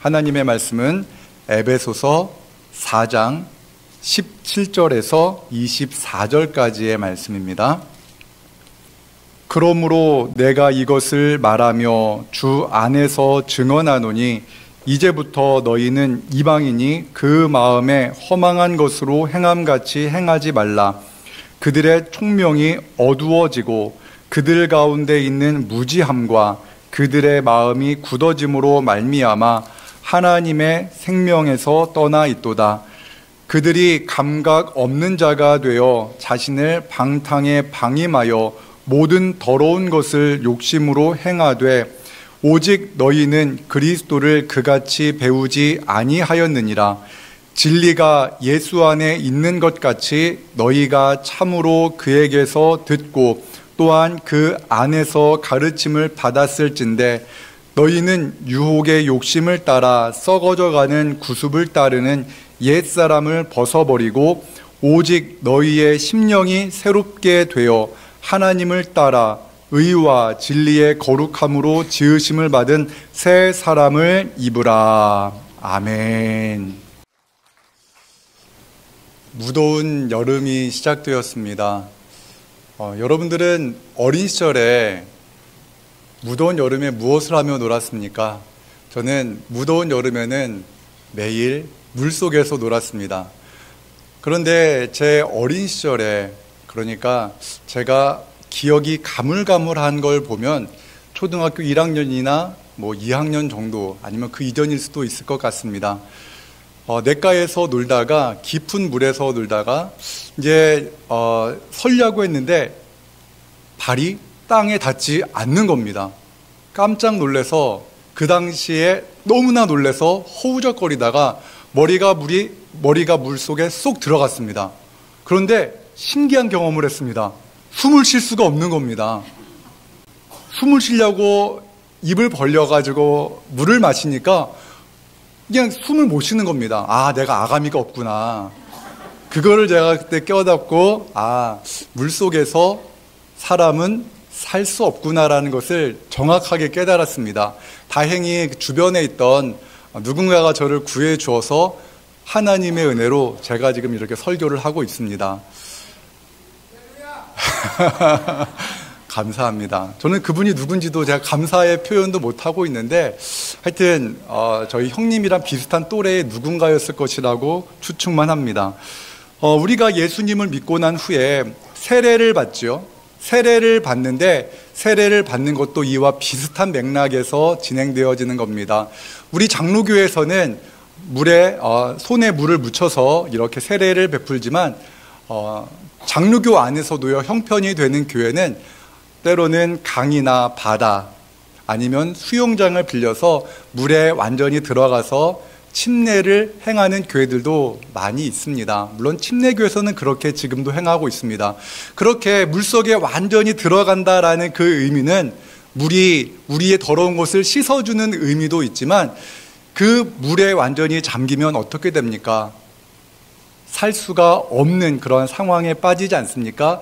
하나님의 말씀은 에베소서 4장 17절에서 24절까지의 말씀입니다. 그러므로 내가 이것을 말하며 주 안에서 증언하노니 이제부터 너희는 이방인이 그 마음에 허망한 것으로 행함같이 행하지 말라. 그들의 총명이 어두워지고 그들 가운데 있는 무지함과 그들의 마음이 굳어짐으로 말미암아 하나님의 생명에서 떠나 있도다. 그들이 감각 없는 자가 되어 자신을 방탕에 방임하여 모든 더러운 것을 욕심으로 행하되 오직 너희는 그리스도를 그같이 배우지 아니하였느니라. 진리가 예수 안에 있는 것 같이 너희가 참으로 그에게서 듣고 또한 그 안에서 가르침을 받았을진데 너희는 유혹의 욕심을 따라 썩어져가는 구습을 따르는 옛사람을 벗어버리고 오직 너희의 심령이 새롭게 되어 하나님을 따라 의와 진리의 거룩함으로 지으심을 받은 새 사람을 입으라. 아멘. 무더운 여름이 시작되었습니다. 여러분들은 어린 시절에 무더운 여름에 무엇을 하며 놀았습니까? 저는 무더운 여름에는 매일 물속에서 놀았습니다. 그런데 제 어린 시절에, 그러니까 제가 기억이 가물가물한 걸 보면 초등학교 1학년이나 2학년 정도, 아니면 그 이전일 수도 있을 것 같습니다. 냇가에서 놀다가, 깊은 물에서 놀다가 이제 서려고 했는데 발이 땅에 닿지 않는 겁니다. 깜짝 놀라서 그 당시에 너무나 놀라서 허우적거리다가 머리가 물속에 쏙 들어갔습니다. 그런데 신기한 경험을 했습니다. 숨을 쉴 수가 없는 겁니다. 숨을 쉬려고 입을 벌려가지고 물을 마시니까 그냥 숨을 못 쉬는 겁니다. 아, 내가 아가미가 없구나. 그거를 제가 그때 깨닫고, 물속에서 사람은 살 수 없구나라는 것을 정확하게 깨달았습니다. 다행히 주변에 있던 누군가가 저를 구해 주어서 하나님의 은혜로 제가 지금 이렇게 설교를 하고 있습니다. 감사합니다. 저는 그분이 누군지도 제가 감사의 표현도 못하고 있는데 하여튼 저희 형님이랑 비슷한 또래의 누군가였을 것이라고 추측만 합니다. 우리가 예수님을 믿고 난 후에 세례를 받죠. 세례를 받는데 세례를 받는 것도 이와 비슷한 맥락에서 진행되어지는 겁니다. 우리 장로교에서는 손에 물을 묻혀서 이렇게 세례를 베풀지만 장로교 안에서도요, 형편이 되는 교회는 때로는 강이나 바다 아니면 수영장을 빌려서 물에 완전히 들어가서 침례를 행하는 교회들도 많이 있습니다. 물론 침례교에서는 그렇게 지금도 행하고 있습니다. 그렇게 물속에 완전히 들어간다라는 그 의미는 물이 우리의 더러운 것을 씻어주는 의미도 있지만 그 물에 완전히 잠기면 어떻게 됩니까? 살 수가 없는 그런 상황에 빠지지 않습니까?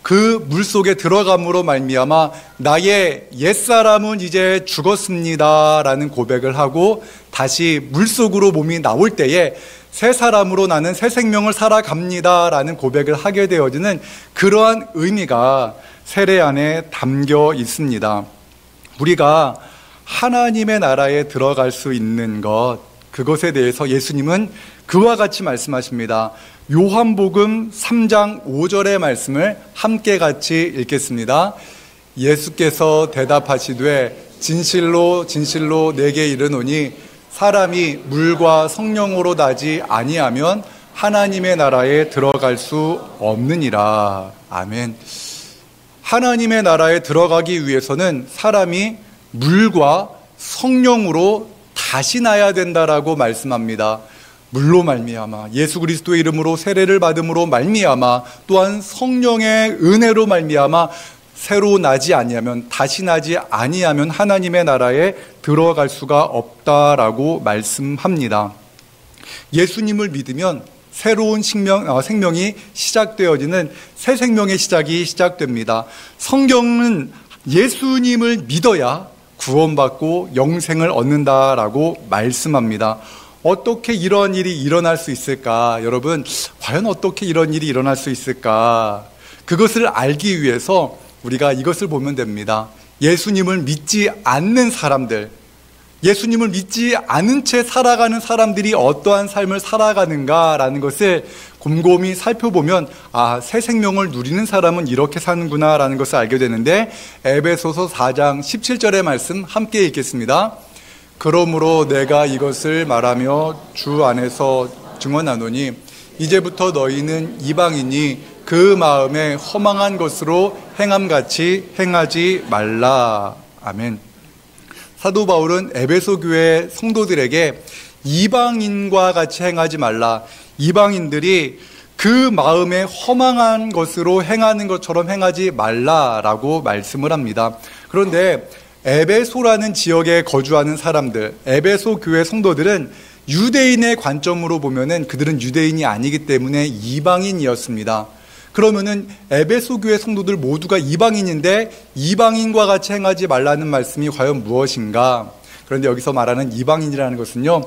그 물속에 들어감으로 말미암아 나의 옛사람은 이제 죽었습니다라는 고백을 하고 다시 물속으로 몸이 나올 때에 새 사람으로 나는 새 생명을 살아갑니다라는 고백을 하게 되어지는 그러한 의미가 세례 안에 담겨 있습니다. 우리가 하나님의 나라에 들어갈 수 있는 것, 그것에 대해서 예수님은 그와 같이 말씀하십니다. 요한복음 3장 5절의 말씀을 함께 같이 읽겠습니다. 예수께서 대답하시되 진실로 진실로 내게 이르노니 사람이 물과 성령으로 나지 아니하면 하나님의 나라에 들어갈 수 없느니라. 아멘. 하나님의 나라에 들어가기 위해서는 사람이 물과 성령으로 다시 나야 된다라고 말씀합니다. 물로 말미암아 예수 그리스도의 이름으로 세례를 받음으로 말미암아 또한 성령의 은혜로 말미암아 새로 나지 아니하면 다시 나지 아니하면 하나님의 나라에 들어갈 수가 없다라고 말씀합니다. 예수님을 믿으면 새로운 생명이 시작되어지는 새 생명의 시작이 시작됩니다. 성경은 예수님을 믿어야 구원받고 영생을 얻는다라고 말씀합니다. 어떻게 이런 일이 일어날 수 있을까? 여러분, 과연 어떻게 이런 일이 일어날 수 있을까? 그것을 알기 위해서 우리가 이것을 보면 됩니다. 예수님을 믿지 않는 사람들, 예수님을 믿지 않은 채 살아가는 사람들이 어떠한 삶을 살아가는가라는 것을 곰곰이 살펴보면 새 생명을 누리는 사람은 이렇게 사는구나라는 것을 알게 되는데, 에베소서 4장 17절의 말씀 함께 읽겠습니다. 그러므로 내가 이것을 말하며 주 안에서 증언하노니 이제부터 너희는 이방인이 그 마음에 허망한 것으로 행함같이 행하지 말라. 아멘. 사도 바울은 에베소 교회 성도들에게 이방인과 같이 행하지 말라, 이방인들이 그 마음에 허망한 것으로 행하는 것처럼 행하지 말라라고 말씀을 합니다. 그런데 에베소라는 지역에 거주하는 사람들, 에베소 교회 성도들은 유대인의 관점으로 보면은 그들은 유대인이 아니기 때문에 이방인이었습니다. 그러면은 에베소 교회 성도들 모두가 이방인인데 이방인과 같이 행하지 말라는 말씀이 과연 무엇인가? 그런데 여기서 말하는 이방인이라는 것은요,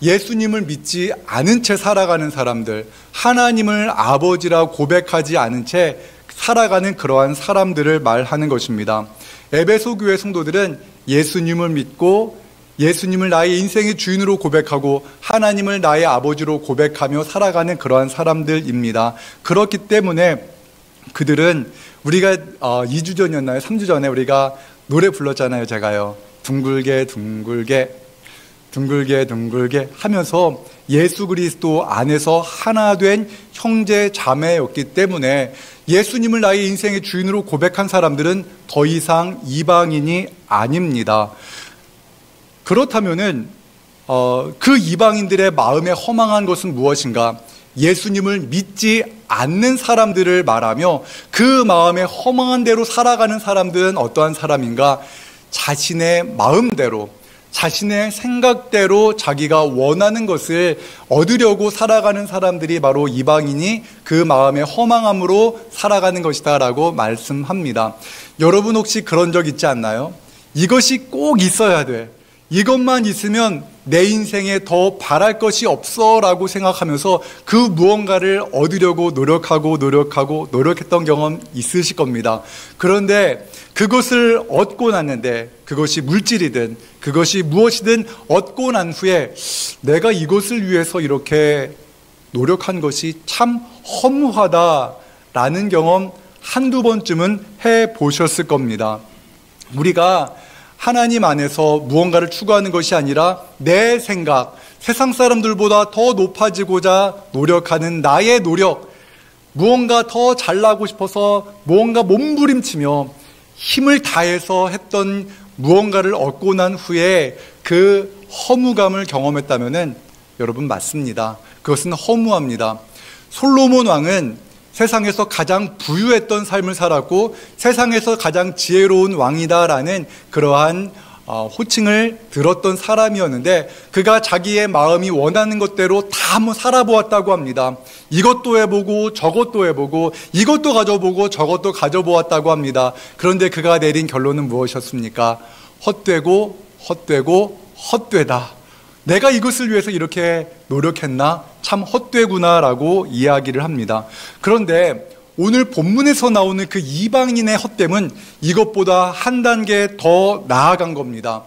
예수님을 믿지 않은 채 살아가는 사람들, 하나님을 아버지라 고백하지 않은 채 살아가는 그러한 사람들을 말하는 것입니다. 에베소 교회 성도들은 예수님을 믿고 예수님을 나의 인생의 주인으로 고백하고 하나님을 나의 아버지로 고백하며 살아가는 그러한 사람들입니다. 그렇기 때문에 그들은 우리가 2주 전이었나요? 3주 전에 우리가 노래 불렀잖아요. 제가요. 둥글게 둥글게 둥글게 둥글게 하면서 예수 그리스도 안에서 하나 된 형제 자매였기 때문에 예수님을 나의 인생의 주인으로 고백한 사람들은 더 이상 이방인이 아닙니다. 그렇다면은 그 이방인들의 마음에 허망한 것은 무엇인가? 예수님을 믿지 않는 사람들을 말하며 그 마음에 허망한 대로 살아가는 사람들은 어떠한 사람인가? 자신의 마음대로, 자신의 생각대로 자기가 원하는 것을 얻으려고 살아가는 사람들이 바로 이방인이 그 마음의 허망함으로 살아가는 것이다 라고 말씀합니다. 여러분 혹시 그런 적 있지 않나요? 이것이 꼭 있어야 돼, 이것만 있으면 내 인생에 더 바랄 것이 없어 라고 생각하면서 그 무언가를 얻으려고 노력했던 경험 있으실 겁니다. 그런데 그것을 얻고 났는데, 그것이 물질이든 그것이 무엇이든 얻고 난 후에 내가 이것을 위해서 이렇게 노력한 것이 참 허무하다라는 경험 한두 번쯤은 해보셨을 겁니다. 우리가 하나님 안에서 무언가를 추구하는 것이 아니라 내 생각, 세상 사람들보다 더 높아지고자 노력하는 나의 노력, 무언가 더 잘나고 싶어서 무언가 몸부림치며 힘을 다해서 했던 무언가를 얻고 난 후에 그 허무감을 경험했다면은 여러분 맞습니다. 그것은 허무합니다. 솔로몬 왕은 세상에서 가장 부유했던 삶을 살았고 세상에서 가장 지혜로운 왕이다라는 그러한 호칭을 들었던 사람이었는데, 그가 자기의 마음이 원하는 것대로 다 한번 살아보았다고 합니다. 이것도 해보고 저것도 해보고 이것도 가져보고 저것도 가져보았다고 합니다. 그런데 그가 내린 결론은 무엇이었습니까? 헛되고 헛되고 헛되다. 내가 이것을 위해서 이렇게 노력했나? 참 헛되구나라고 이야기를 합니다. 그런데 오늘 본문에서 나오는 그 이방인의 헛됨은 이것보다 한 단계 더 나아간 겁니다.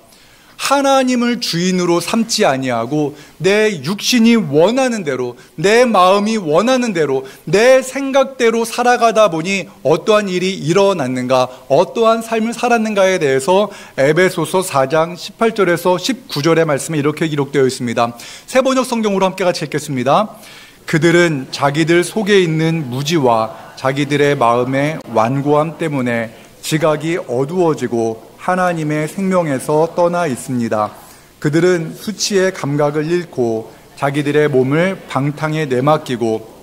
하나님을 주인으로 삼지 아니하고 내 육신이 원하는 대로, 내 마음이 원하는 대로, 내 생각대로 살아가다 보니 어떠한 일이 일어났는가, 어떠한 삶을 살았는가에 대해서 에베소서 4장 18절에서 19절의 말씀에 이렇게 기록되어 있습니다. 세번역 성경으로 함께 같이 읽겠습니다. 그들은 자기들 속에 있는 무지와 자기들의 마음의 완고함 때문에 지각이 어두워지고 하나님의 생명에서 떠나 있습니다. 그들은 수치의 감각을 잃고 자기들의 몸을 방탕에 내맡기고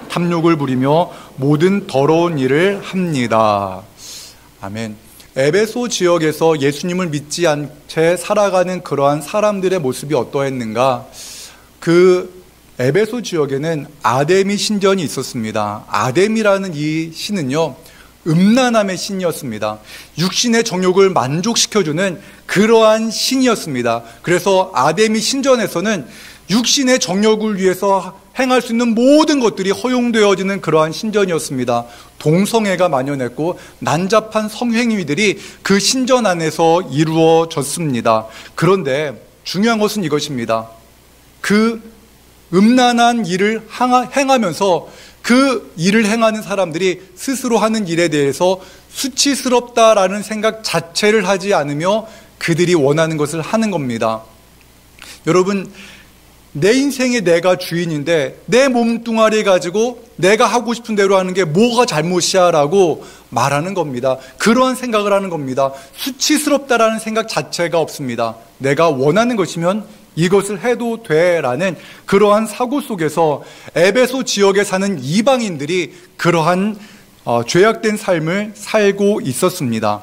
탐욕을 부리며 모든 더러운 일을 합니다. 아멘. 에베소 지역에서 예수님을 믿지 않은 채 살아가는 그러한 사람들의 모습이 어떠했는가? 그 에베소 지역에는 아데미 신전이 있었습니다. 아데미라는 이 신은요, 음란함의 신이었습니다. 육신의 정욕을 만족시켜주는 그러한 신이었습니다. 그래서 아담이 신전에서는 육신의 정욕을 위해서 행할 수 있는 모든 것들이 허용되어지는 그러한 신전이었습니다. 동성애가 만연했고 난잡한 성행위들이 그 신전 안에서 이루어졌습니다. 그런데 중요한 것은 이것입니다. 그 음란한 일을 행하면서 그 일을 행하는 사람들이 스스로 하는 일에 대해서 수치스럽다라는 생각 자체를 하지 않으며 그들이 원하는 것을 하는 겁니다. 여러분, 내 인생에 내가 주인인데 내 몸뚱아리 가지고 내가 하고 싶은 대로 하는 게 뭐가 잘못이야 라고 말하는 겁니다. 그러한 생각을 하는 겁니다. 수치스럽다라는 생각 자체가 없습니다. 내가 원하는 것이면 이것을 해도 돼라는 그러한 사고 속에서 에베소 지역에 사는 이방인들이 그러한 죄악된 삶을 살고 있었습니다.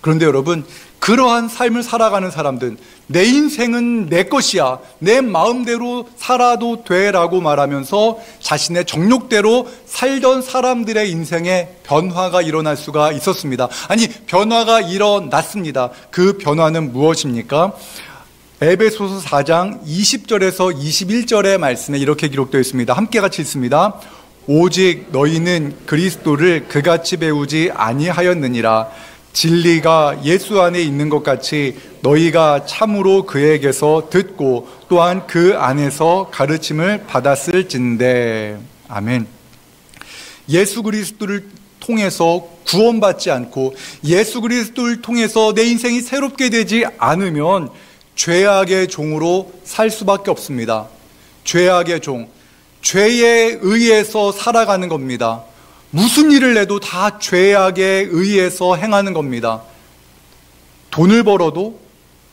그런데 여러분, 그러한 삶을 살아가는 사람들, 내 인생은 내 것이야, 내 마음대로 살아도 돼라고 말하면서 자신의 정욕대로 살던 사람들의 인생에 변화가 일어날 수가 있었습니다. 아니, 변화가 일어났습니다. 그 변화는 무엇입니까? 에베소서 4장 20절에서 21절의 말씀에 이렇게 기록되어 있습니다. 함께 같이 읽습니다. 오직 너희는 그리스도를 그같이 배우지 아니하였느니라. 진리가 예수 안에 있는 것 같이 너희가 참으로 그에게서 듣고 또한 그 안에서 가르침을 받았을진대. 아멘. 예수 그리스도를 통해서 구원받지 않고 예수 그리스도를 통해서 내 인생이 새롭게 되지 않으면 죄악의 종으로 살 수밖에 없습니다. 죄악의 종, 죄에 의해서 살아가는 겁니다. 무슨 일을 해도 다 죄악에 의해서 행하는 겁니다. 돈을 벌어도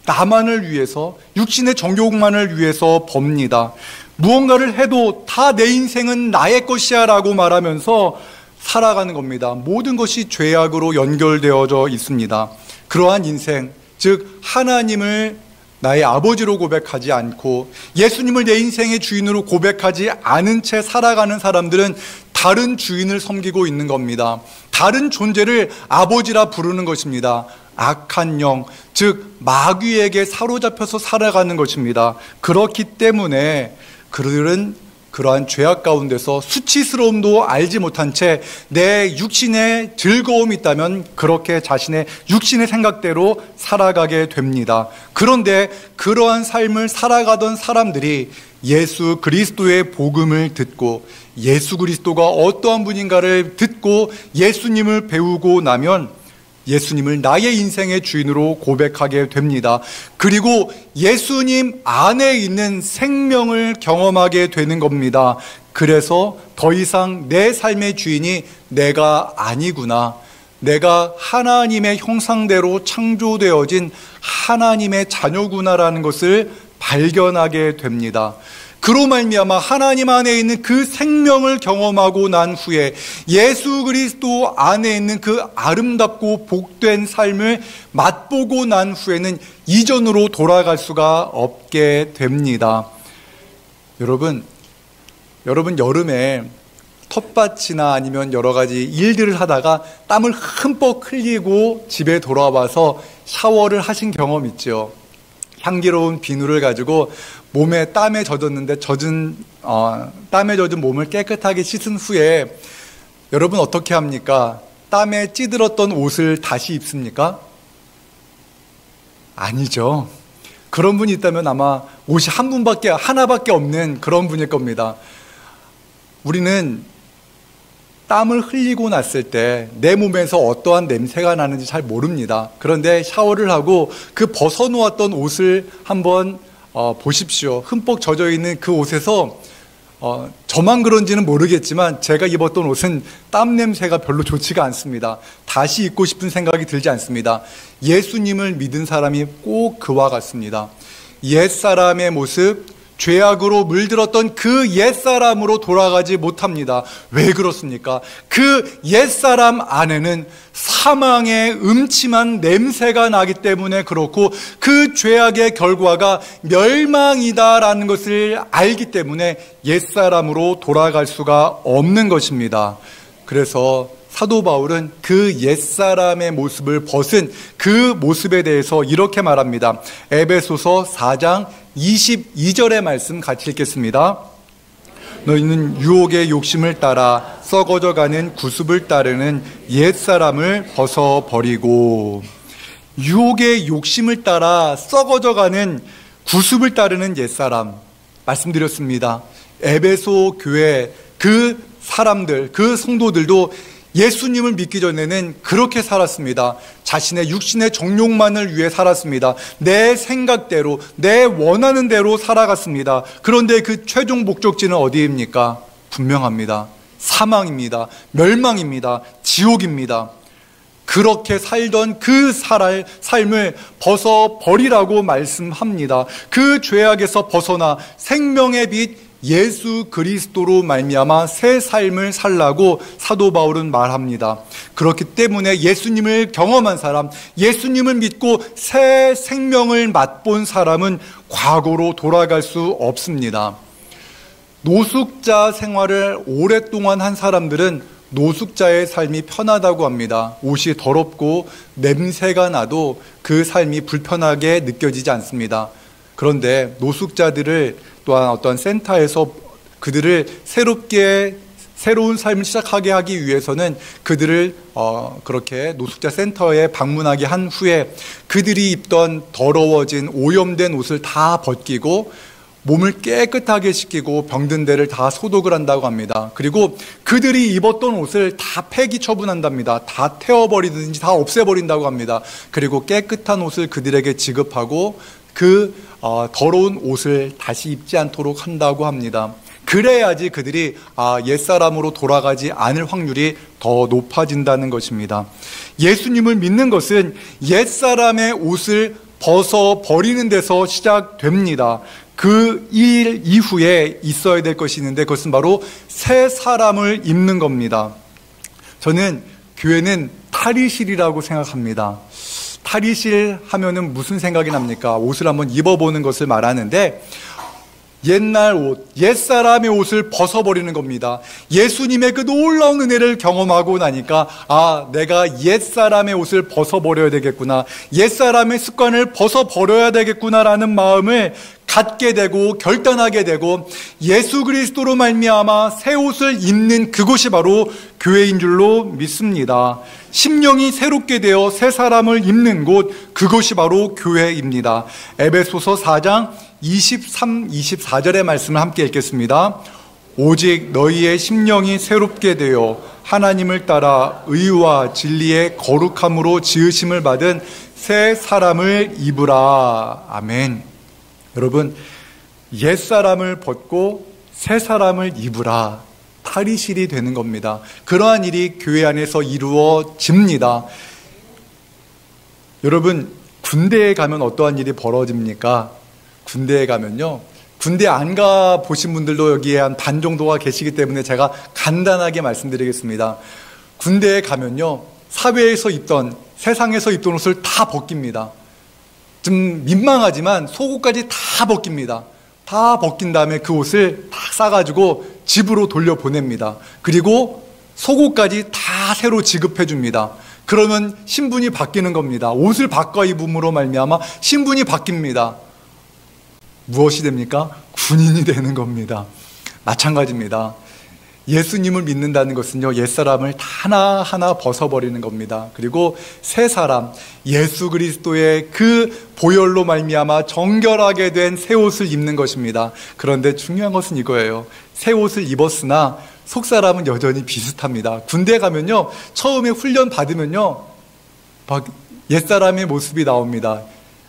나만을 위해서, 육신의 정욕만을 위해서 법니다. 무언가를 해도 다 내 인생은 나의 것이야 라고 말하면서 살아가는 겁니다. 모든 것이 죄악으로 연결되어져 있습니다. 그러한 인생, 즉 하나님을 나의 아버지로 고백하지 않고 예수님을 내 인생의 주인으로 고백하지 않은 채 살아가는 사람들은 다른 주인을 섬기고 있는 겁니다. 다른 존재를 아버지라 부르는 것입니다. 악한 영, 즉 마귀에게 사로잡혀서 살아가는 것입니다. 그렇기 때문에 그들은 그러한 죄악 가운데서 수치스러움도 알지 못한 채 내 육신의 즐거움이 있다면 그렇게 자신의 육신의 생각대로 살아가게 됩니다. 그런데 그러한 삶을 살아가던 사람들이 예수 그리스도의 복음을 듣고 예수 그리스도가 어떠한 분인가를 듣고 예수님을 배우고 나면 예수님을 나의 인생의 주인으로 고백하게 됩니다. 그리고 예수님 안에 있는 생명을 경험하게 되는 겁니다. 그래서 더 이상 내 삶의 주인이 내가 아니구나, 내가 하나님의 형상대로 창조되어진 하나님의 자녀구나라는 것을 발견하게 됩니다. 그로 말미암아 하나님 안에 있는 그 생명을 경험하고 난 후에 예수 그리스도 안에 있는 그 아름답고 복된 삶을 맛보고 난 후에는 이전으로 돌아갈 수가 없게 됩니다. 여러분 여름에 텃밭이나 아니면 여러 가지 일들을 하다가 땀을 흠뻑 흘리고 집에 돌아와서 샤워를 하신 경험 있죠? 향기로운 비누를 가지고 몸에 땀에 젖었는데 땀에 젖은 몸을 깨끗하게 씻은 후에 여러분 어떻게 합니까? 땀에 찌들었던 옷을 다시 입습니까? 아니죠. 그런 분이 있다면 아마 옷이 하나밖에 없는 그런 분일 겁니다. 우리는 땀을 흘리고 났을 때 내 몸에서 어떠한 냄새가 나는지 잘 모릅니다. 그런데 샤워를 하고 그 벗어놓았던 옷을 한번 보십시오. 흠뻑 젖어있는 그 옷에서 저만 그런지는 모르겠지만 제가 입었던 옷은 땀 냄새가 별로 좋지가 않습니다. 다시 입고 싶은 생각이 들지 않습니다. 예수님을 믿은 사람이 꼭 그와 같습니다. 옛사람의 모습, 죄악으로 물들었던 그 옛사람으로 돌아가지 못합니다. 왜 그렇습니까? 그 옛사람 안에는 사망의 음침한 냄새가 나기 때문에 그렇고 그 죄악의 결과가 멸망이다라는 것을 알기 때문에 옛사람으로 돌아갈 수가 없는 것입니다. 그래서 사도 바울은 그 옛사람의 모습을 벗은 그 모습에 대해서 이렇게 말합니다. 에베소서 4장 22절의 말씀 같이 읽겠습니다. 너희는 유혹의 욕심을 따라 썩어져가는 구습을 따르는 옛사람을 벗어버리고, 유혹의 욕심을 따라 썩어져가는 구습을 따르는 옛사람 말씀드렸습니다. 에베소 교회 그 사람들, 그 성도들도 예수님을 믿기 전에는 그렇게 살았습니다. 자신의 육신의 정욕만을 위해 살았습니다. 내 생각대로, 내 원하는 대로 살아갔습니다. 그런데 그 최종 목적지는 어디입니까? 분명합니다. 사망입니다. 멸망입니다. 지옥입니다. 그렇게 살던 그 삶을 벗어버리라고 말씀합니다. 그 죄악에서 벗어나 생명의 빛 예수 그리스도로 말미암아 새 삶을 살라고 사도 바울은 말합니다. 그렇기 때문에 예수님을 경험한 사람, 예수님을 믿고 새 생명을 맛본 사람은 과거로 돌아갈 수 없습니다. 노숙자 생활을 오랫동안 한 사람들은 노숙자의 삶이 편하다고 합니다. 옷이 더럽고 냄새가 나도 그 삶이 불편하게 느껴지지 않습니다. 그런데 노숙자들을 또한 어떤 센터에서 그들을 새로운 삶을 시작하게 하기 위해서는 그들을 그렇게 노숙자 센터에 방문하게 한 후에 그들이 입던 더러워진 오염된 옷을 다 벗기고 몸을 깨끗하게 씻기고 병든 데를 다 소독을 한다고 합니다. 그리고 그들이 입었던 옷을 다 폐기 처분한답니다. 다 태워버리든지 다 없애버린다고 합니다. 그리고 깨끗한 옷을 그들에게 지급하고 그 더러운 옷을 다시 입지 않도록 한다고 합니다. 그래야지 그들이 옛사람으로 돌아가지 않을 확률이 더 높아진다는 것입니다. 예수님을 믿는 것은 옛사람의 옷을 벗어버리는 데서 시작됩니다. 그 일 이후에 있어야 될 것이 있는데 그것은 바로 새 사람을 입는 겁니다. 저는 교회는 탈의실이라고 생각합니다. 탈의실 하면은 무슨 생각이 납니까? 옷을 한번 입어보는 것을 말하는데 옛날 옷, 옛사람의 옷을 벗어버리는 겁니다. 예수님의 그 놀라운 은혜를 경험하고 나니까 내가 옛사람의 옷을 벗어버려야 되겠구나, 옛사람의 습관을 벗어버려야 되겠구나라는 마음을 갖게 되고 결단하게 되고 예수 그리스도로 말미암아 새 옷을 입는 그곳이 바로 교회인 줄로 믿습니다. 심령이 새롭게 되어 새 사람을 입는 곳, 그것이 바로 교회입니다. 에베소서 4장 23, 24절의 말씀을 함께 읽겠습니다. 오직 너희의 심령이 새롭게 되어 하나님을 따라 의와 진리의 거룩함으로 지으심을 받은 새 사람을 입으라. 아멘. 여러분, 옛사람을 벗고 새 사람을 입으라. 탈의실이 되는 겁니다. 그러한 일이 교회 안에서 이루어집니다. 여러분, 군대에 가면 어떠한 일이 벌어집니까? 군대에 가면요, 군대 안 가 보신 분들도 여기에 한 반 정도가 계시기 때문에 제가 간단하게 말씀드리겠습니다. 군대에 가면요, 사회에서 입던, 세상에서 입던 옷을 다 벗깁니다. 좀 민망하지만 속옷까지 다 벗깁니다. 다 벗긴 다음에 그 옷을 다 싸가지고 집으로 돌려보냅니다. 그리고 속옷까지 다 새로 지급해 줍니다. 그러면 신분이 바뀌는 겁니다. 옷을 바꿔 입음으로 말미암아 신분이 바뀝니다. 무엇이 됩니까? 군인이 되는 겁니다. 마찬가지입니다. 예수님을 믿는다는 것은요, 옛사람을 하나하나 벗어버리는 겁니다. 그리고 새 사람, 예수 그리스도의 그 보혈로 말미암아 정결하게 된 새 옷을 입는 것입니다. 그런데 중요한 것은 이거예요. 새 옷을 입었으나 속사람은 여전히 비슷합니다. 군대 가면요, 처음에 훈련 받으면요, 막 옛사람의 모습이 나옵니다.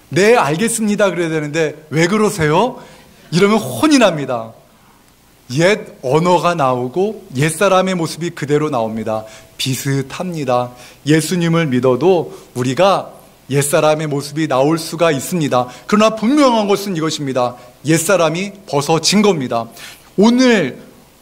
네, 알겠습니다 그래야 되는데 왜 그러세요? 이러면 혼이 납니다. 옛 언어가 나오고 옛사람의 모습이 그대로 나옵니다. 비슷합니다. 예수님을 믿어도 우리가 옛사람의 모습이 나올 수가 있습니다. 그러나 분명한 것은 이것입니다. 옛사람이 벗어진 겁니다.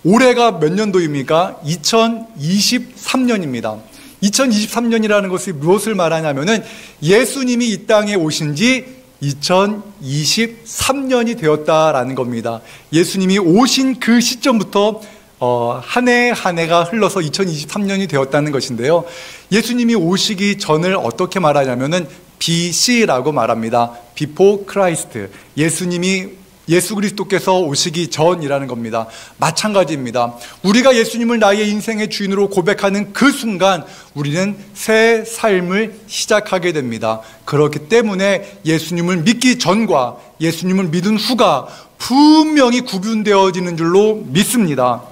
올해가 몇 년도입니까? 2023년입니다. 2023년이라는 것이 무엇을 말하냐면은 예수님이 이 땅에 오신 지 2023년이 되었다라는 겁니다. 예수님이 오신 그 시점부터 한 해 한 해가 흘러서 2023년이 되었다는 것인데요. 예수님이 오시기 전을 어떻게 말하냐면은 BC라고 말합니다. Before Christ. 예수 그리스도께서 오시기 전이라는 겁니다. 마찬가지입니다. 우리가 예수님을 나의 인생의 주인으로 고백하는 그 순간 우리는 새 삶을 시작하게 됩니다. 그렇기 때문에 예수님을 믿기 전과 예수님을 믿은 후가 분명히 구분되어지는 줄로 믿습니다.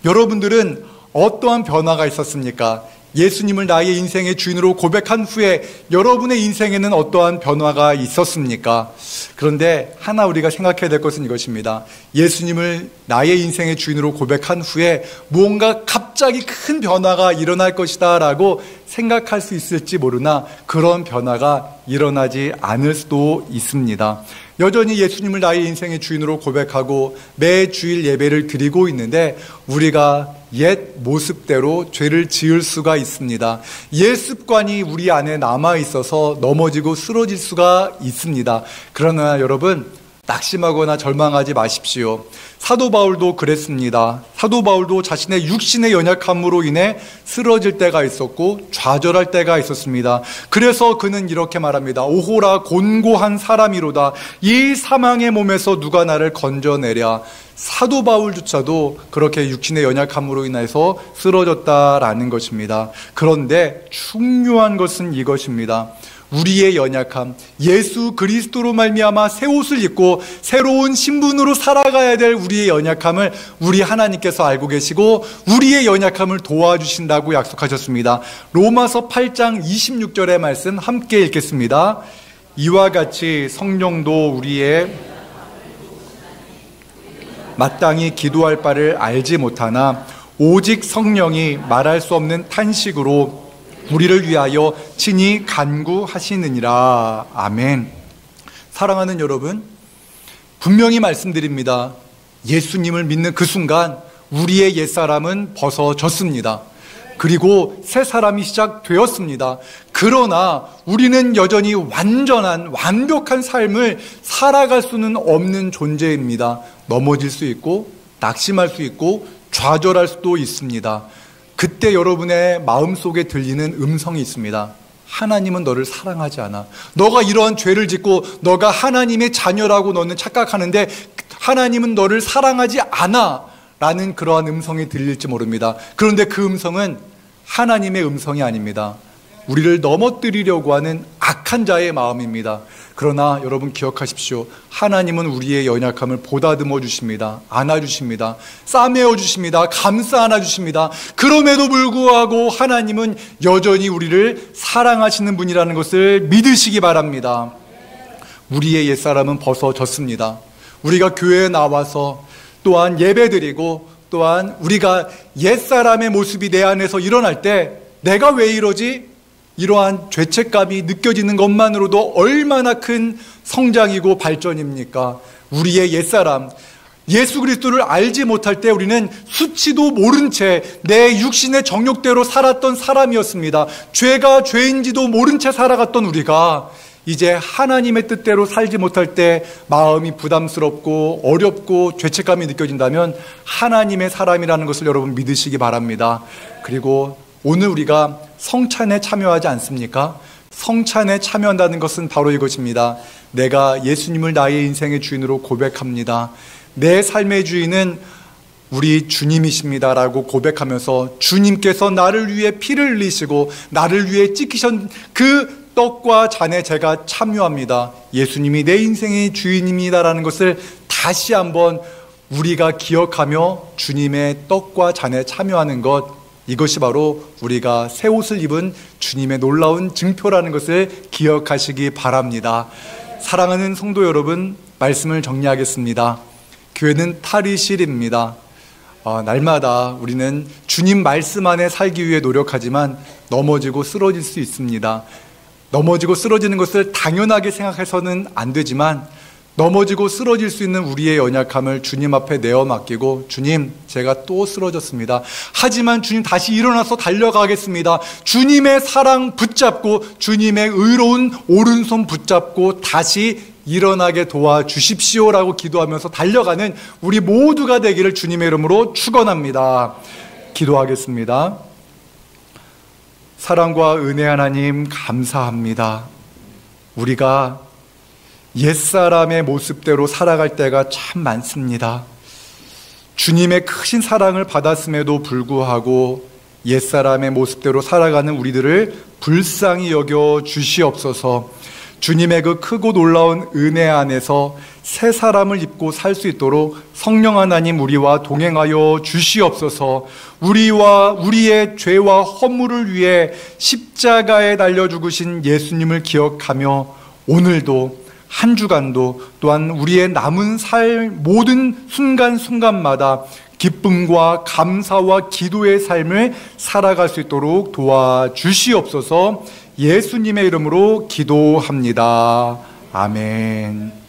여러분들은 어떠한 변화가 있었습니까? 예수님을 나의 인생의 주인으로 고백한 후에 여러분의 인생에는 어떠한 변화가 있었습니까? 그런데 하나 우리가 생각해야 될 것은 이것입니다. 예수님을 나의 인생의 주인으로 고백한 후에 무언가 갑자기 큰 변화가 일어날 것이다 라고 생각할 수 있을지 모르나 그런 변화가 일어나지 않을 수도 있습니다. 여전히 예수님을 나의 인생의 주인으로 고백하고 매 주일 예배를 드리고 있는데 우리가 옛 모습대로 죄를 지을 수가 있습니다. 옛 습관이 우리 안에 남아 있어서 넘어지고 쓰러질 수가 있습니다. 그러나 여러분, 낙심하거나 절망하지 마십시오. 사도 바울도 그랬습니다. 사도 바울도 자신의 육신의 연약함으로 인해 쓰러질 때가 있었고 좌절할 때가 있었습니다. 그래서 그는 이렇게 말합니다. 오호라 곤고한 사람이로다. 이 사망의 몸에서 누가 나를 건져내랴. 사도 바울조차도 그렇게 육신의 연약함으로 인해서 쓰러졌다라는 것입니다. 그런데 중요한 것은 이것입니다. 우리의 연약함, 예수 그리스도로 말미암아 새 옷을 입고 새로운 신분으로 살아가야 될 우리의 연약함을 우리 하나님께서 알고 계시고 우리의 연약함을 도와주신다고 약속하셨습니다. 로마서 8장 26절의 말씀 함께 읽겠습니다. 이와 같이 성령도 우리의 마땅히 기도할 바를 알지 못하나 오직 성령이 말할 수 없는 탄식으로 우리를 위하여 친히 간구하시느니라. 아멘. 사랑하는 여러분, 분명히 말씀드립니다. 예수님을 믿는 그 순간 우리의 옛사람은 벗어졌습니다. 그리고 새 사람이 시작되었습니다. 그러나 우리는 여전히 완벽한 삶을 살아갈 수는 없는 존재입니다. 넘어질 수 있고 낙심할 수 있고 좌절할 수도 있습니다. 그때 여러분의 마음속에 들리는 음성이 있습니다. 하나님은 너를 사랑하지 않아. 너가 이러한 죄를 짓고 너가 하나님의 자녀라고 너는 착각하는데 하나님은 너를 사랑하지 않아 라는 그러한 음성이 들릴지 모릅니다. 그런데 그 음성은 하나님의 음성이 아닙니다. 우리를 넘어뜨리려고 하는 악한 자의 마음입니다. 그러나 여러분 기억하십시오. 하나님은 우리의 연약함을 보다듬어 주십니다. 안아주십니다. 싸매어 주십니다. 감싸 안아주십니다. 그럼에도 불구하고 하나님은 여전히 우리를 사랑하시는 분이라는 것을 믿으시기 바랍니다. 우리의 옛사람은 벗어졌습니다. 우리가 교회에 나와서 또한 예배드리고 또한 우리가 옛사람의 모습이 내 안에서 일어날 때 내가 왜 이러지? 이러한 죄책감이 느껴지는 것만으로도 얼마나 큰 성장이고 발전입니까? 우리의 옛사람, 예수 그리스도를 알지 못할 때 우리는 수치도 모른 채 내 육신의 정욕대로 살았던 사람이었습니다. 죄가 죄인지도 모른 채 살아갔던 우리가 이제 하나님의 뜻대로 살지 못할 때 마음이 부담스럽고 어렵고 죄책감이 느껴진다면 하나님의 사람이라는 것을 여러분 믿으시기 바랍니다. 그리고 오늘 우리가 성찬에 참여하지 않습니까? 성찬에 참여한다는 것은 바로 이것입니다. 내가 예수님을 나의 인생의 주인으로 고백합니다. 내 삶의 주인은 우리 주님이십니다 라고 고백하면서 주님께서 나를 위해 피를 흘리시고 나를 위해 찢기신 그 떡과 잔에 제가 참여합니다. 예수님이 내 인생의 주인입니다라는 것을 다시 한번 우리가 기억하며 주님의 떡과 잔에 참여하는 것, 이것이 바로 우리가 새 옷을 입은 주님의 놀라운 증표라는 것을 기억하시기 바랍니다. 사랑하는 성도 여러분, 말씀을 정리하겠습니다. 교회는 탈의실입니다. 날마다 우리는 주님 말씀 안에 살기 위해 노력하지만 넘어지고 쓰러질 수 있습니다. 넘어지고 쓰러지는 것을 당연하게 생각해서는 안 되지만 넘어지고 쓰러질 수 있는 우리의 연약함을 주님 앞에 내어 맡기고 주님, 제가 또 쓰러졌습니다. 하지만 주님 다시 일어나서 달려가겠습니다. 주님의 사랑 붙잡고 주님의 의로운 오른손 붙잡고 다시 일어나게 도와주십시오라고 기도하면서 달려가는 우리 모두가 되기를 주님의 이름으로 축원합니다. 기도하겠습니다. 사랑과 은혜 하나님 감사합니다. 우리가 옛사람의 모습대로 살아갈 때가 참 많습니다. 주님의 크신 사랑을 받았음에도 불구하고 옛사람의 모습대로 살아가는 우리들을 불쌍히 여겨 주시옵소서. 주님의 그 크고 놀라운 은혜 안에서 새 사람을 입고 살 수 있도록 성령 하나님 우리와 동행하여 주시옵소서. 우리와 우리의 죄와 허물을 위해 십자가에 달려 죽으신 예수님을 기억하며 오늘도 한 주간도 또한 우리의 남은 삶 모든 순간순간마다 기쁨과 감사와 기도의 삶을 살아갈 수 있도록 도와주시옵소서. 예수님의 이름으로 기도합니다. 아멘.